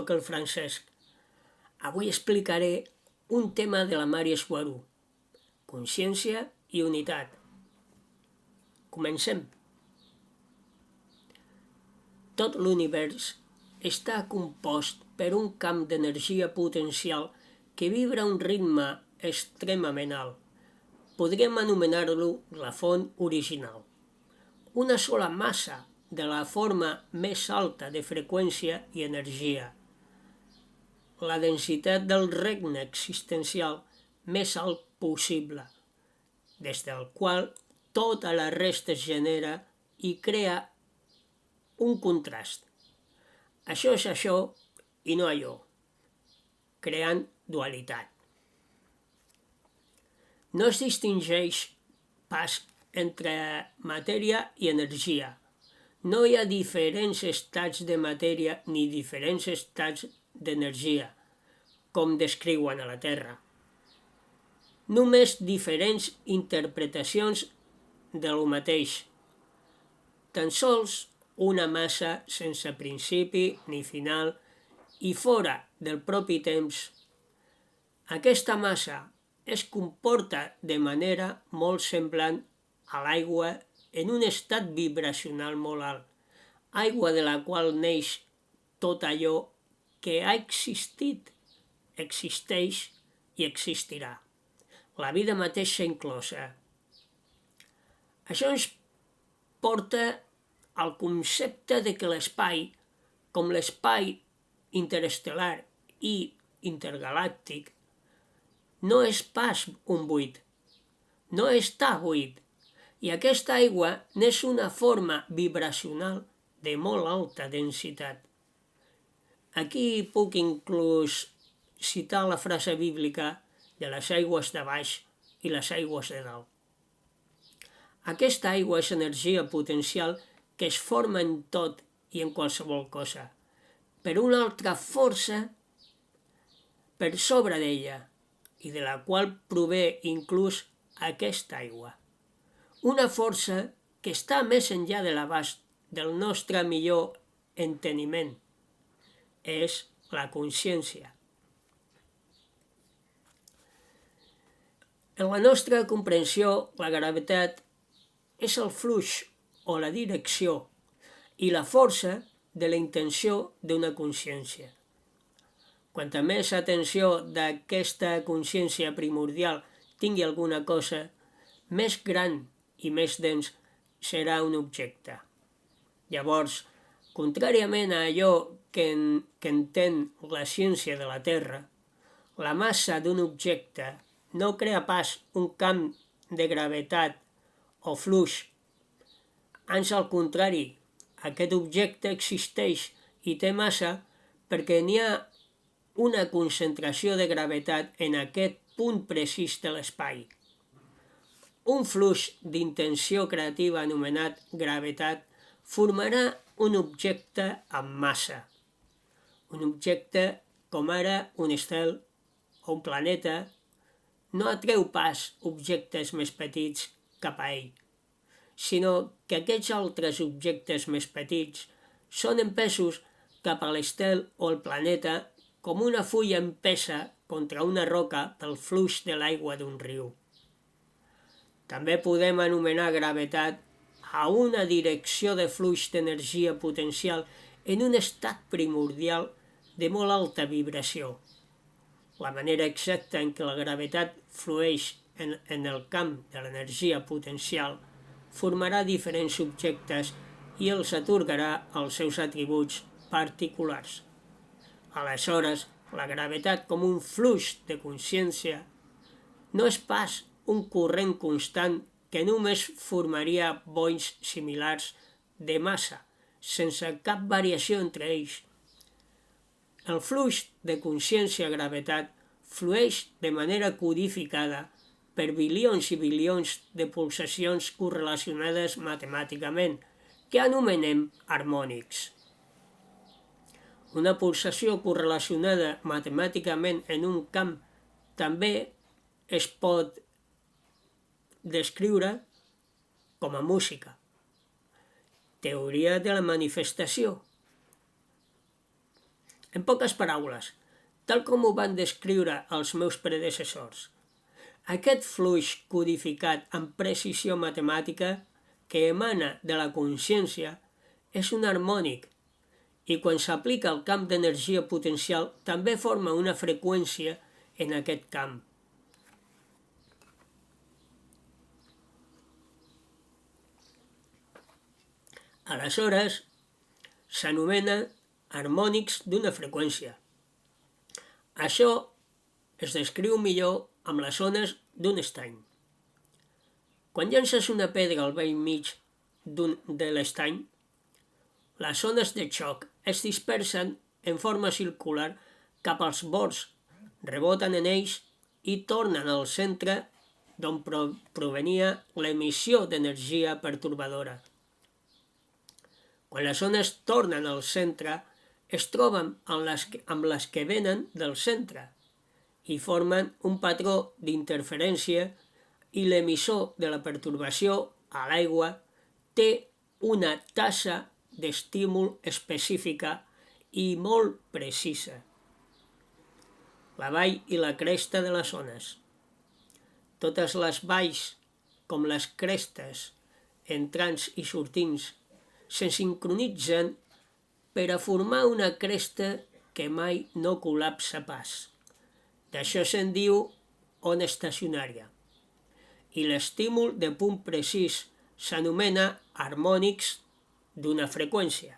Soc el Francesc. Avui explicaré un tema de la Mari Esguarú, consciència i unitat. Comencem. Tot l'univers està compost per un camp d'energia potencial que vibra a un ritme extremament alt. Podríem anomenar-lo la font original. Una sola massa de la forma més alta de freqüència i energia. La densitat del regne existencial més alt possible, des del qual tota la resta es genera i crea un contrast. Això és això i no allò, creant dualitat. No es distingeix pas entre matèria i energia. No hi ha diferents estats de matèria ni diferents estats d'energia, com descriuen a la Terra. Només diferents interpretacions del mateix. Tan sols una massa sense principi ni final i fora del propi temps. Aquesta massa es comporta de manera molt semblant a l'aigua en un estat vibracional molt alt, aigua de la qual neix tot allò que ha existit, existeix i existirà. La vida mateixa inclosa. Això ens porta al concepte de que l'espai, com l'espai interestel·lar i intergalàctic, no és pas un buit, no està buit, i aquesta aigua n'és una forma vibracional de molt alta densitat. Aquí puc inclús citar la frase bíblica de les aigües de baix i les aigües de dalt. Aquesta aigua és energia potencial que es forma en tot i en qualsevol cosa, per una altra força per sobre d'ella i de la qual prové inclús aquesta aigua. Una força que està més enllà de l'abast del nostre millor enteniment. És la consciència. En la nostra comprensió, la gravetat és el flux o la direcció i la força de la intenció d'una consciència. Quanta més atenció d'aquesta consciència primordial tingui alguna cosa, més gran i més dens serà un objecte. Llavors, contràriament a allò que entén la ciència de la Terra, la massa d'un objecte no crea pas un camp de gravetat o flux. Ans al contrari, aquest objecte existeix i té massa perquè n'hi ha una concentració de gravetat en aquest punt precís de l'espai. Un flux d'intenció creativa anomenat gravetat formarà un objecte amb massa. Un objecte com ara un estel o un planeta no atreu pas objectes més petits cap a ell, sinó que aquests altres objectes més petits són empesos cap a l'estel o el planeta com una fulla empesa contra una roca pel flux de l'aigua d'un riu. També podem anomenar gravetat a una direcció de flux d'energia potencial en un estat primordial de molt alta vibració. La manera exacta en què la gravetat flueix en el camp de l'energia potencial formarà diferents objectes i els atorgarà els seus atributs particulars. Aleshores, la gravetat com un flux de consciència no és pas un corrent constant que només formaria bonys similars de massa, sense cap variació entre ells. El flux de consciència-gravetat flueix de manera codificada per bilions i bilions de pulsacions correlacionades matemàticament, que anomenem harmònics. Una pulsació correlacionada matemàticament en un camp també es pot descriure com a música. Teoria de la manifestació. En poques paraules, tal com ho van descriure els meus predecessors, aquest flux codificat amb precisió matemàtica que emana de la consciència és un harmònic i quan s'aplica al camp d'energia potencial també forma una freqüència en aquest camp. Aleshores, s'anomena harmònics d'una freqüència. Això es descriu millor amb les ones d'un estany. Quan llences una pedra al bell mig de l'estany, les ones de xoc es dispersen en forma circular cap als bords, reboten en ells i tornen al centre d'on provenia l'emissió d'energia pertorbadora. Quan les ones tornen al centre, es troben amb les que venen del centre i formen un patró d'interferència i l'emissor de la pertorbació a l'aigua té una tassa d'estímul específica i molt precisa. La vall i la cresta de les ones. Totes les valls, com les crestes, entrants i sortints, se sincronitzen per a formar una cresta que mai no col·lapsa pas. D'això se'n diu ona estacionària. I l'estímul de punt precís s'anomena harmònics d'una freqüència.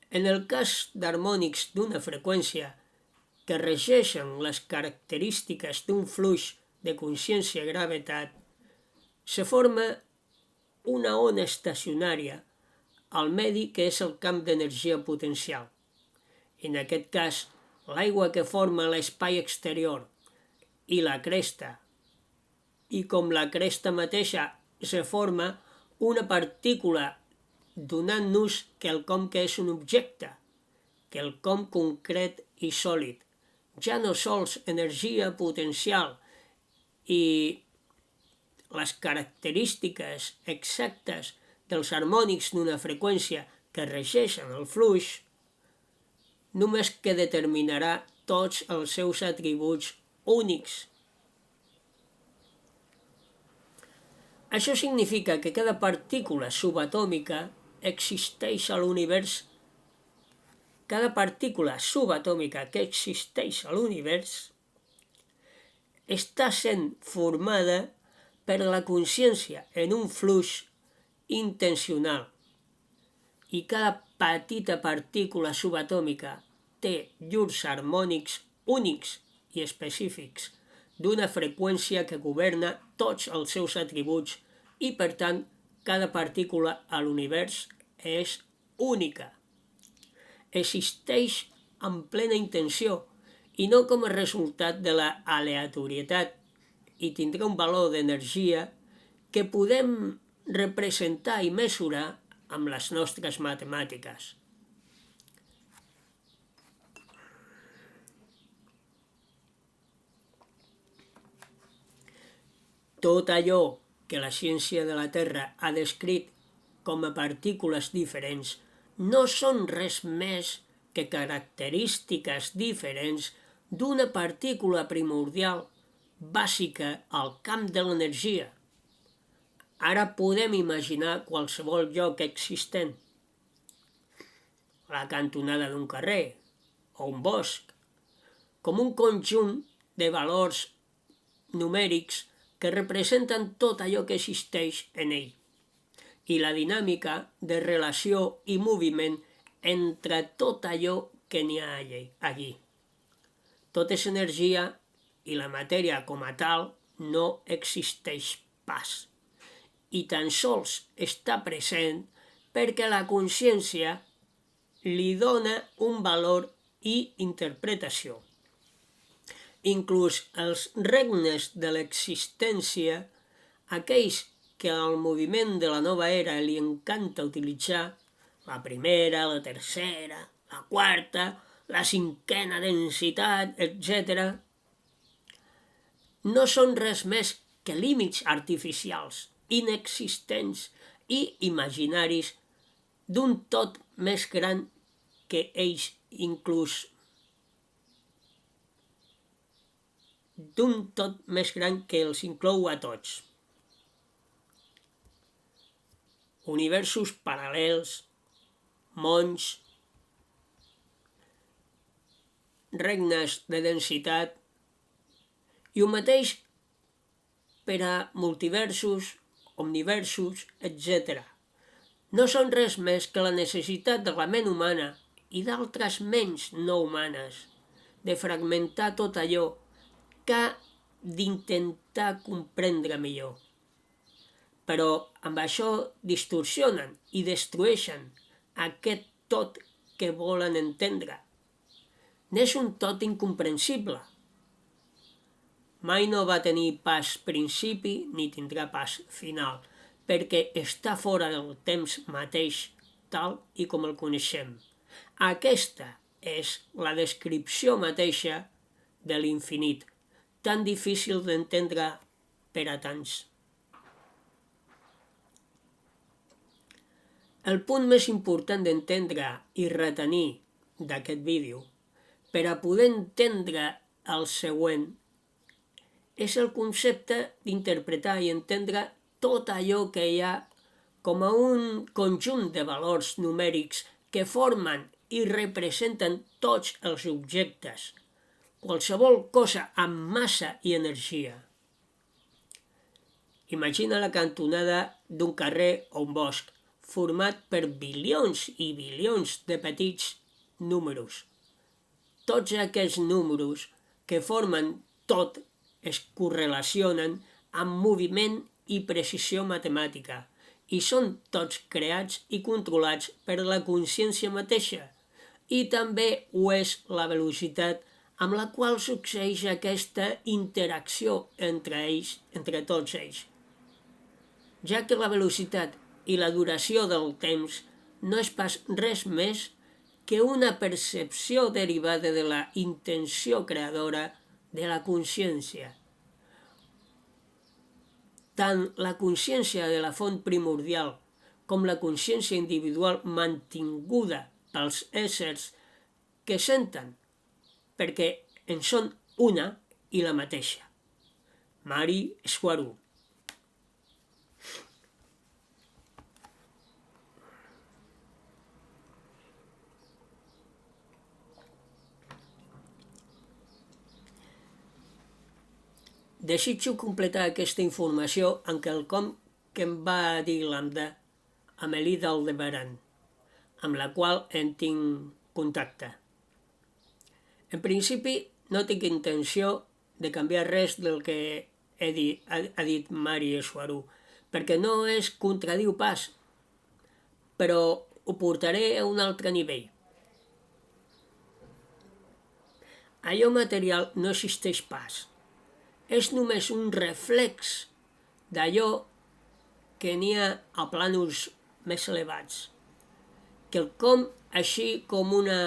En el cas d'harmònics d'una freqüència que regeixen les característiques d'un flux de consciència-gravetat, se forma una ona estacionària al medi que és el camp d'energia potencial. En aquest cas, l'aigua que forma l'espai exterior i la cresta, i com la cresta mateixa se forma una partícula donant-nos quelcom que és un objecte, quelcom concret i sòlid, ja no sols energia potencial i les característiques exactes dels harmònics d'una freqüència que regeixen el flux, només que determinarà tots els seus atributs únics. Això significa que cada partícula subatòmica existeix a l'univers. Cada partícula subatòmica que existeix a l'univers està sent formada per la consciència en un flux intencional i cada petita partícula subatòmica té llurs harmònics únics i específics d'una freqüència que governa tots els seus atributs i, per tant, cada partícula a l'univers és única. Existeix amb plena intenció i no com a resultat de la aleatorietat i tindrà un valor d'energia que podem representar i mesurar amb les nostres matemàtiques. Tot allò que la ciència de la Terra ha descrit com a partícules diferents no són res més que característiques diferents d'una partícula primordial bàsica al camp de l'energia. Ara podem imaginar qualsevol lloc existent, la cantonada d'un carrer o un bosc, com un conjunt de valors numèrics que representen tot allò que existeix en ell i la dinàmica de relació i moviment entre tot allò que n'hi ha allí. Tot és energia i la matèria com a tal no existeix pas i tan sols està present perquè la consciència li dona un valor i interpretació. Inclús els regnes de l'existència, aquells que al moviment de la nova era li encanta utilitzar, la primera, la tercera, la quarta, la cinquena densitat, etc., no són res més que límits artificials, inexistents i imaginaris d'un tot més gran que ells, inclús d'un tot més gran que els inclou a tots. Universos paral·lels, mons, regnes de densitat, i el mateix per a multiversos, omniversos, etc. No són res més que la necessitat de la ment humana i d'altres ments no humanes de fragmentar tot allò que ha d'intentar comprendre millor. Però amb això distorsionen i destrueixen aquest tot que volen entendre. N'és un tot incomprensible. Mai no va tenir pas principi ni tindrà pas final, perquè està fora del temps mateix tal i com el coneixem. Aquesta és la descripció mateixa de l'infinit, tan difícil d'entendre per a tants. El punt més important d'entendre i retenir d'aquest vídeo per a poder entendre el següent és el concepte d'interpretar i entendre tot allò que hi ha com a un conjunt de valors numèrics que formen i representen tots els objectes, qualsevol cosa amb massa i energia. Imagina la cantonada d'un carrer o un bosc format per bilions i bilions de petits números. Tots aquests números que formen tot es correlacionen amb moviment i precisió matemàtica i són tots creats i controlats per la consciència mateixa, i també ho és la velocitat amb la qual succeeix aquesta interacció entre tots ells. Ja que la velocitat i la duració del temps no és pas res més que una percepció derivada de la intenció creadora de la consciència. Tant la consciència de la font primordial com la consciència individual mantinguda pels éssers que senten, perquè en són una i la mateixa. Mari Schwartz. Desitjo completar aquesta informació amb quelcom que em va dir l'Amda, Amélie d'Aldebaran, amb la qual tinc contacte. En principi, no tinc intenció de canviar res del que ha dit Mari Schwartz, perquè no es contradiu pas, però ho portaré a un altre nivell. Allò material no existeix pas. És només un reflex d'allò que n'hi ha a plànols més elevats, quelcom així com una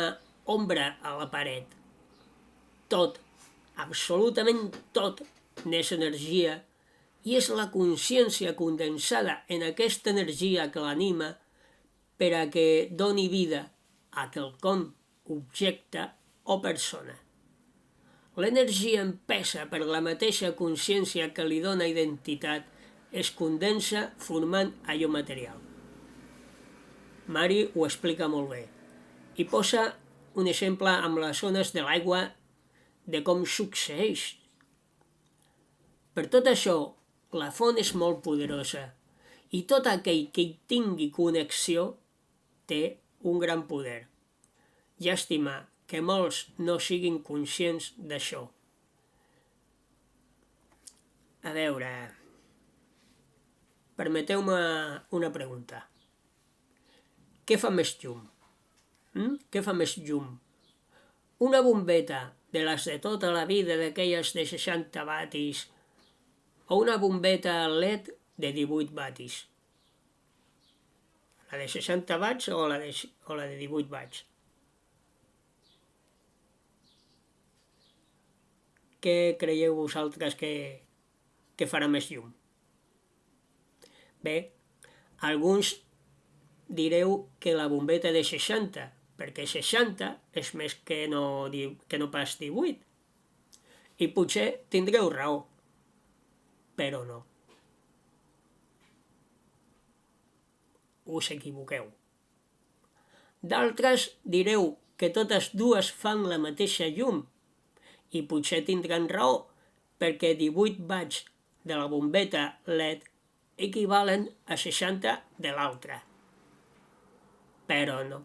ombra a la paret. Tot, absolutament tot, n'és energia i és la consciència condensada en aquesta energia que l'anima per a que doni vida a quelcom, objecte o persona. L'energia empesa per la mateixa consciència que li dona identitat es condensa formant allò material. Mari ho explica molt bé i posa un exemple amb les ones de l'aigua de com succeeix. Per tot això, la font és molt poderosa i tot aquell que hi tingui connexió té un gran poder. Llàstima que molts no siguin conscients d'això. A veure, permeteu-me una pregunta. Què fa més llum? Què fa més llum? Una bombeta de les de tota la vida, d'aquelles de 60 watis, o una bombeta LED de 18 watis? La de 60 watts o la de 18 watts? Què creieu vosaltres que farà més llum? Bé, alguns direu que la bombeta de 60, perquè 60 és més que no pas 18. I potser tindreu raó, però no. Us equivoqueu. D'altres direu que totes dues fan la mateixa llum i potser tindran raó perquè 18 watts de la bombeta LED equivalen a 60 de l'altra. Però no.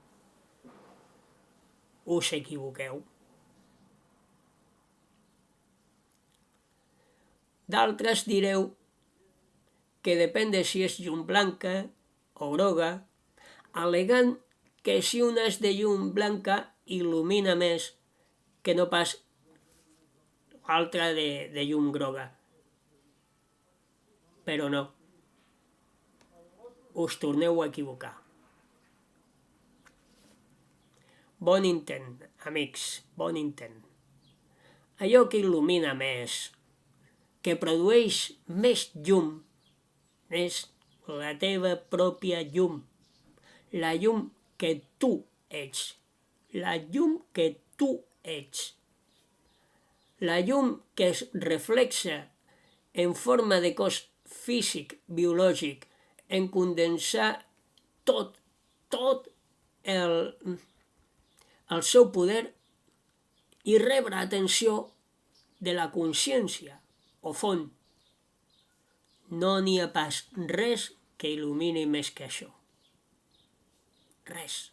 Us equivoqueu. D'altres direu que depèn de si és llum blanca o groga, al·legant que si una és de llum blanca il·lumina més que no pas l'altra de llum groga. Però no. Us torneu a equivocar. Bon intent, amics, bon intent. Allò que il·lumina més, que produeix més llum, és la teva pròpia llum, la llum que tu ets, la llum que tu ets, la llum que es reflexa en forma de cos físic, biològic, en condensar tot el seu poder i rebre atenció de la consciència o font. No n'hi ha pas res que il·lumini més que això. Res.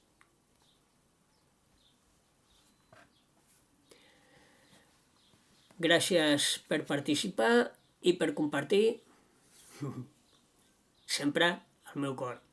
Gràcies per participar i per compartir sempre el meu cor.